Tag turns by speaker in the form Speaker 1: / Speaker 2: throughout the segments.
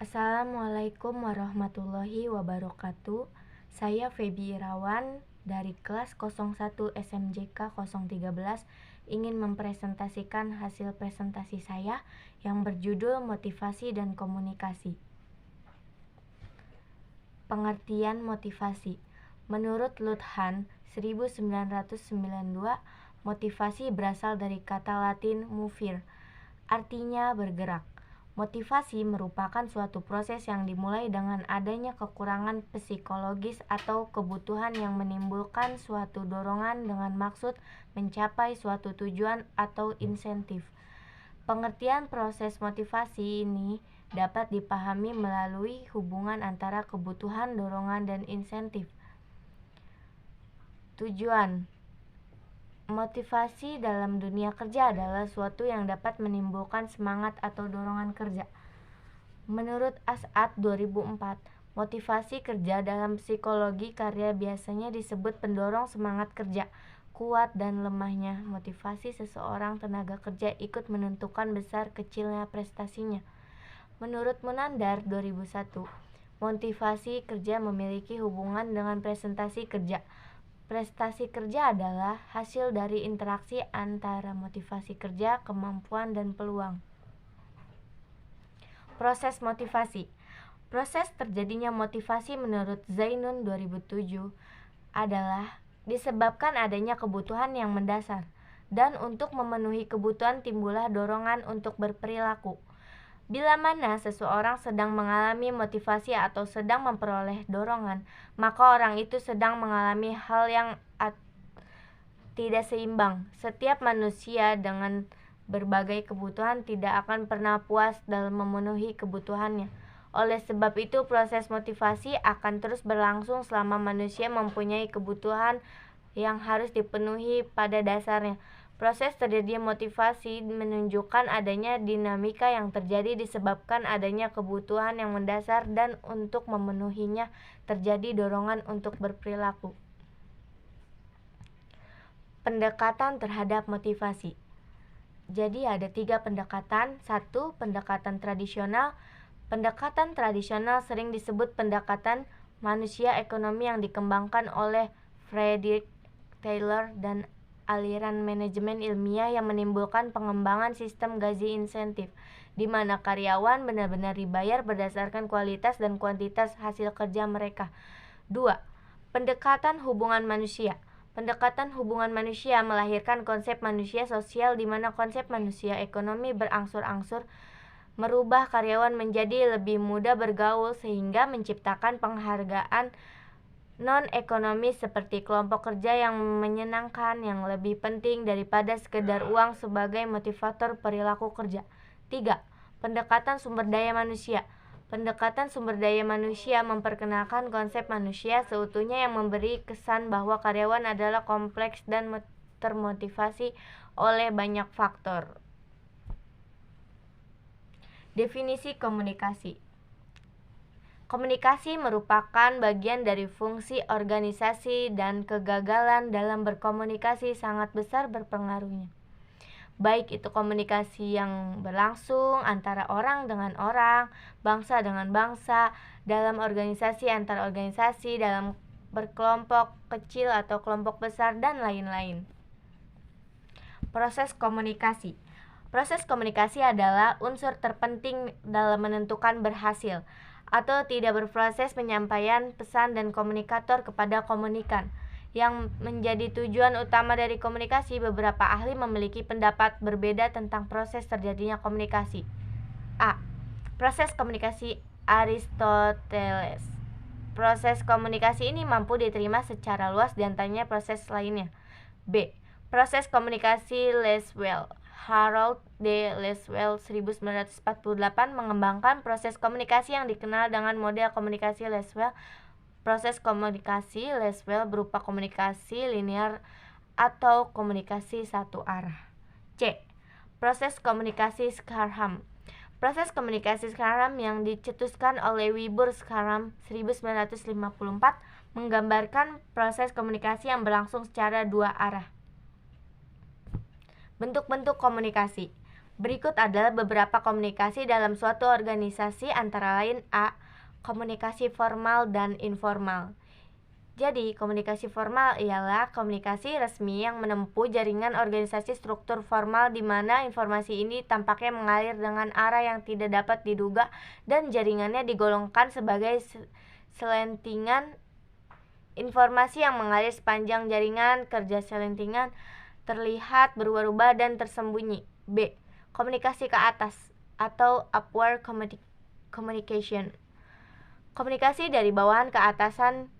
Speaker 1: Assalamualaikum warahmatullahi wabarakatuh. Saya Feby Irawan dari kelas 01 SMJK 013 ingin mempresentasikan hasil presentasi saya yang berjudul Motivasi dan Komunikasi. Pengertian motivasi. Menurut Luhmann 1992, motivasi berasal dari kata Latin movere, artinya bergerak. Motivasi merupakan suatu proses yang dimulai dengan adanya kekurangan psikologis atau kebutuhan yang menimbulkan suatu dorongan dengan maksud mencapai suatu tujuan atau insentif. Pengertian proses motivasi ini dapat dipahami melalui hubungan antara kebutuhan, dorongan, dan insentif. Tujuan motivasi dalam dunia kerja adalah suatu yang dapat menimbulkan semangat atau dorongan kerja. Menurut As'ad 2004, motivasi kerja dalam psikologi karya biasanya disebut pendorong semangat kerja. Kuat dan lemahnya motivasi seseorang tenaga kerja ikut menentukan besar kecilnya prestasinya. Menurut Munandar 2001, motivasi kerja memiliki hubungan dengan prestasi kerja. Prestasi kerja adalah hasil dari interaksi antara motivasi kerja, kemampuan, dan peluang. Proses motivasi. Proses terjadinya motivasi menurut Zainun 2007 adalah disebabkan adanya kebutuhan yang mendasar, dan untuk memenuhi kebutuhan timbullah dorongan untuk berperilaku. Bila mana seseorang sedang mengalami motivasi atau sedang memperoleh dorongan, maka orang itu sedang mengalami hal yang tidak seimbang. Setiap manusia dengan berbagai kebutuhan tidak akan pernah puas dalam memenuhi kebutuhannya. Oleh sebab itu, proses motivasi akan terus berlangsung selama manusia mempunyai kebutuhan yang harus dipenuhi pada dasarnya. Proses terjadinya motivasi menunjukkan adanya dinamika yang terjadi disebabkan adanya kebutuhan yang mendasar dan untuk memenuhinya terjadi dorongan untuk berperilaku. Pendekatan terhadap motivasi. Jadi ada 3 pendekatan. 1. Pendekatan tradisional. Pendekatan tradisional sering disebut pendekatan manusia ekonomi yang dikembangkan oleh Frederick Taylor dan aliran manajemen ilmiah yang menimbulkan pengembangan sistem gaji insentif, di mana karyawan benar-benar dibayar berdasarkan kualitas dan kuantitas hasil kerja mereka. 2. Pendekatan hubungan manusia. Pendekatan hubungan manusia melahirkan konsep manusia sosial, di mana konsep manusia ekonomi berangsur-angsur merubah karyawan menjadi lebih mudah bergaul sehingga menciptakan penghargaan non-ekonomis seperti kelompok kerja yang menyenangkan yang lebih penting daripada sekedar uang sebagai motivator perilaku kerja. 3. Pendekatan sumber daya manusia. Pendekatan sumber daya manusia memperkenalkan konsep manusia seutuhnya yang memberi kesan bahwa karyawan adalah kompleks dan termotivasi oleh banyak faktor. Definisi komunikasi. Komunikasi merupakan bagian dari fungsi organisasi dan kegagalan dalam berkomunikasi sangat besar berpengaruhnya. Baik itu komunikasi yang berlangsung antara orang dengan orang, bangsa dengan bangsa, dalam organisasi antar organisasi, dalam berkelompok kecil atau kelompok besar, dan lain-lain. Proses komunikasi. Proses komunikasi adalah unsur terpenting dalam menentukan berhasil atau tidak berproses penyampaian pesan dan komunikator kepada komunikan. Yang menjadi tujuan utama dari komunikasi, beberapa ahli memiliki pendapat berbeda tentang proses terjadinya komunikasi. A. Proses komunikasi Aristoteles. Proses komunikasi ini mampu diterima secara luas di antaranya proses lainnya. B. Proses komunikasi Lasswell. Harold D. Lasswell 1948 mengembangkan proses komunikasi yang dikenal dengan model komunikasi Lasswell. Proses komunikasi Lasswell berupa komunikasi linear atau komunikasi satu arah. C. Proses komunikasi Scarham. Proses komunikasi Scarham yang dicetuskan oleh Wilbur Scarham 1954 menggambarkan proses komunikasi yang berlangsung secara dua arah. Bentuk-bentuk komunikasi. Berikut adalah beberapa komunikasi dalam suatu organisasi, antara lain A. Komunikasi formal dan informal. Jadi, komunikasi formal ialah komunikasi resmi yang menempuh jaringan organisasi struktur formal di mana informasi ini tampaknya mengalir dengan arah yang tidak dapat diduga dan jaringannya digolongkan sebagai selentingan informasi yang mengalir sepanjang jaringan. Kerja selentingan terlihat berubah-ubah dan tersembunyi. B. Komunikasi ke atas atau upward communication. Komunikasi dari bawahan ke atasan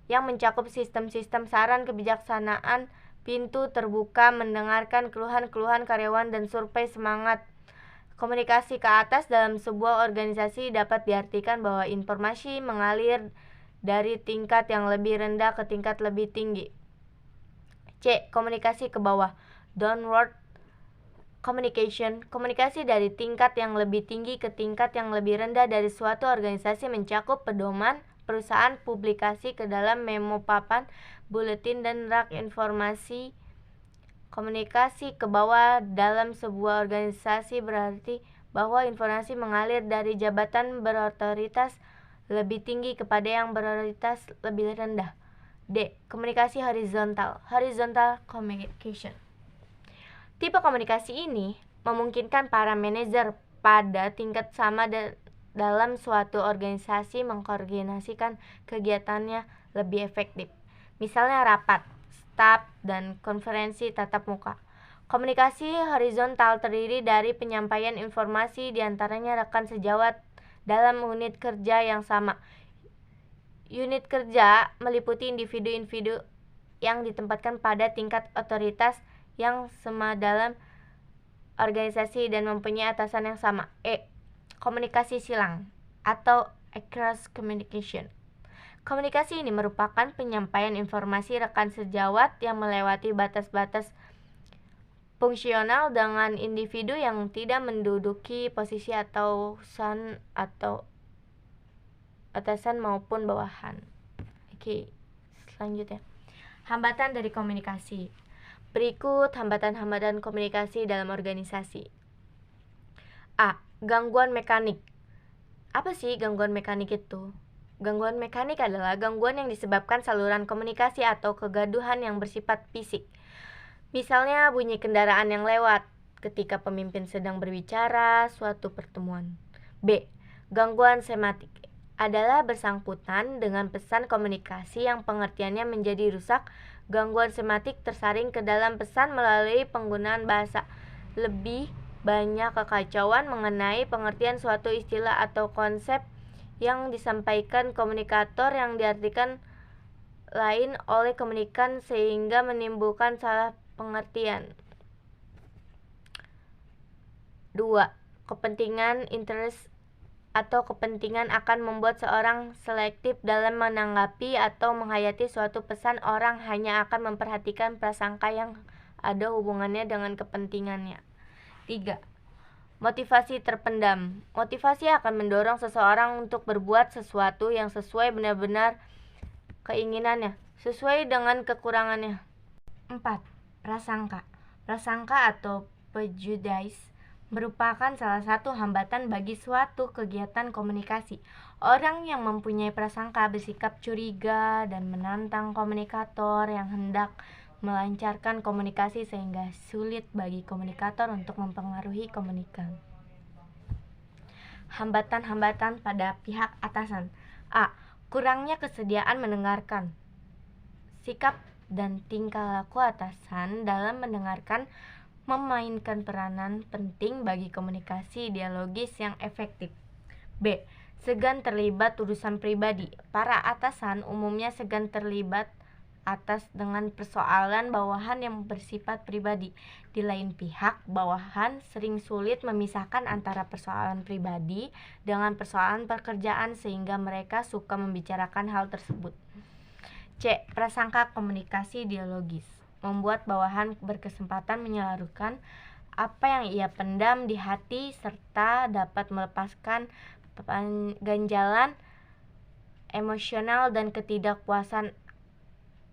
Speaker 1: yang mencakup sistem-sistem saran kebijaksanaan, pintu terbuka, mendengarkan keluhan-keluhan karyawan, dan survei semangat. Komunikasi ke atas dalam sebuah organisasi dapat diartikan bahwa informasi mengalir dari tingkat yang lebih rendah ke tingkat lebih tinggi. C. Komunikasi ke bawah, downward communication. Komunikasi dari tingkat yang lebih tinggi ke tingkat yang lebih rendah dari suatu organisasi mencakup pedoman, perusahaan, publikasi ke dalam memo papan, buletin, dan rak informasi. Komunikasi ke bawah dalam sebuah organisasi berarti bahwa informasi mengalir dari jabatan berotoritas lebih tinggi kepada yang berotoritas lebih rendah. D. Komunikasi horizontal, horizontal communication. Tipe komunikasi ini memungkinkan para manajer pada tingkat sama dalam suatu organisasi mengkoordinasikan kegiatannya lebih efektif. Misalnya rapat, staf, dan konferensi tatap muka. Komunikasi horizontal terdiri dari penyampaian informasi di antaranya rekan sejawat dalam unit kerja yang sama. Unit kerja meliputi individu-individu yang ditempatkan pada tingkat otoritas yang sama dalam organisasi dan mempunyai atasan yang sama. E. Komunikasi silang atau across communication. Komunikasi ini merupakan penyampaian informasi rekan sejawat yang melewati batas-batas fungsional dengan individu yang tidak menduduki posisi atasan maupun bawahan. Oke, selanjutnya. Hambatan dari komunikasi. Berikut hambatan-hambatan komunikasi dalam organisasi. A. Gangguan mekanik. Apa sih gangguan mekanik itu? Gangguan mekanik adalah gangguan yang disebabkan saluran komunikasi atau kegaduhan yang bersifat fisik. Misalnya bunyi kendaraan yang lewat ketika pemimpin sedang berbicara suatu pertemuan. B. Gangguan semantik adalah bersangkutan dengan pesan komunikasi yang pengertiannya menjadi rusak. Gangguan semantik tersaring ke dalam pesan melalui penggunaan bahasa. Lebih banyak kekacauan mengenai pengertian suatu istilah atau konsep yang disampaikan komunikator yang diartikan lain oleh komunikan sehingga menimbulkan salah pengertian. 2. Kepentingan interest atau kepentingan akan membuat seorang selektif dalam menanggapi atau menghayati suatu pesan. Orang hanya akan memperhatikan prasangka yang ada hubungannya dengan kepentingannya. 3. Motivasi terpendam. Motivasi akan mendorong seseorang untuk berbuat sesuatu yang sesuai benar-benar keinginannya, sesuai dengan kekurangannya. 4. Prasangka. Prasangka atau prejudice merupakan salah satu hambatan bagi suatu kegiatan komunikasi. Orang yang mempunyai prasangka bersikap curiga dan menantang komunikator yang hendak melancarkan komunikasi sehingga sulit bagi komunikator untuk mempengaruhi komunikan. Hambatan-hambatan pada pihak atasan. A. Kurangnya kesediaan mendengarkan. Sikap dan tingkah laku atasan dalam mendengarkan memainkan peranan penting bagi komunikasi dialogis yang efektif. B. Segan terlibat urusan pribadi. Para atasan umumnya segan terlibat atas dengan persoalan bawahan yang bersifat pribadi. Di lain pihak, bawahan sering sulit memisahkan antara persoalan pribadi dengan persoalan pekerjaan sehingga mereka suka membicarakan hal tersebut. C. Prasangka komunikasi dialogis membuat bawahan berkesempatan menyalurkan apa yang ia pendam di hati serta dapat melepaskan ganjalan emosional dan ketidakpuasan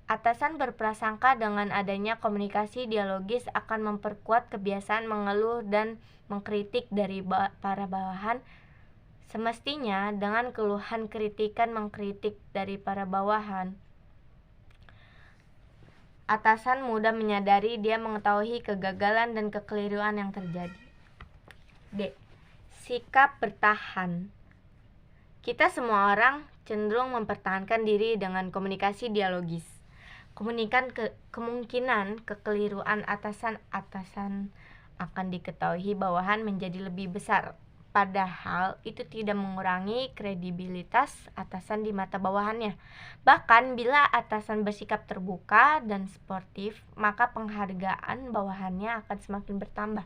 Speaker 1: Atasan berprasangka dengan adanya komunikasi dialogis akan memperkuat kebiasaan mengeluh dan mengkritik dari para bawahan. Semestinya dengan keluhan kritikan mengkritik dari para bawahan, atasan mudah menyadari dia mengetahui kegagalan dan kekeliruan yang terjadi. D. Sikap bertahan. Kita semua orang cenderung mempertahankan diri dengan komunikasi dialogis. Kemungkinan kekeliruan atasan akan diketahui bawahan menjadi lebih besar. Padahal itu tidak mengurangi kredibilitas atasan di mata bawahannya. Bahkan bila atasan bersikap terbuka dan sportif, maka penghargaan bawahannya akan semakin bertambah.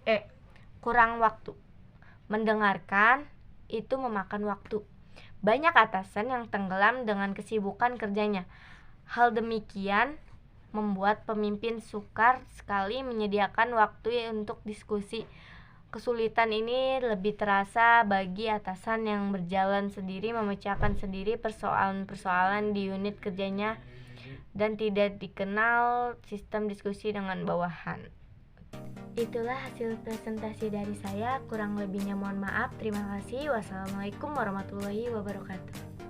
Speaker 1: E. Kurang waktu. Mendengarkan itu memakan waktu. Banyak atasan yang tenggelam dengan kesibukan kerjanya. Hal demikian membuat pemimpin sukar sekali menyediakan waktu untuk diskusi. Kesulitan ini lebih terasa bagi atasan yang berjalan sendiri, memecahkan sendiri persoalan-persoalan di unit kerjanya dan tidak dikenal sistem diskusi dengan bawahan. Itulah hasil presentasi dari saya, kurang lebihnya mohon maaf. Terima kasih. Wassalamualaikum warahmatullahi wabarakatuh.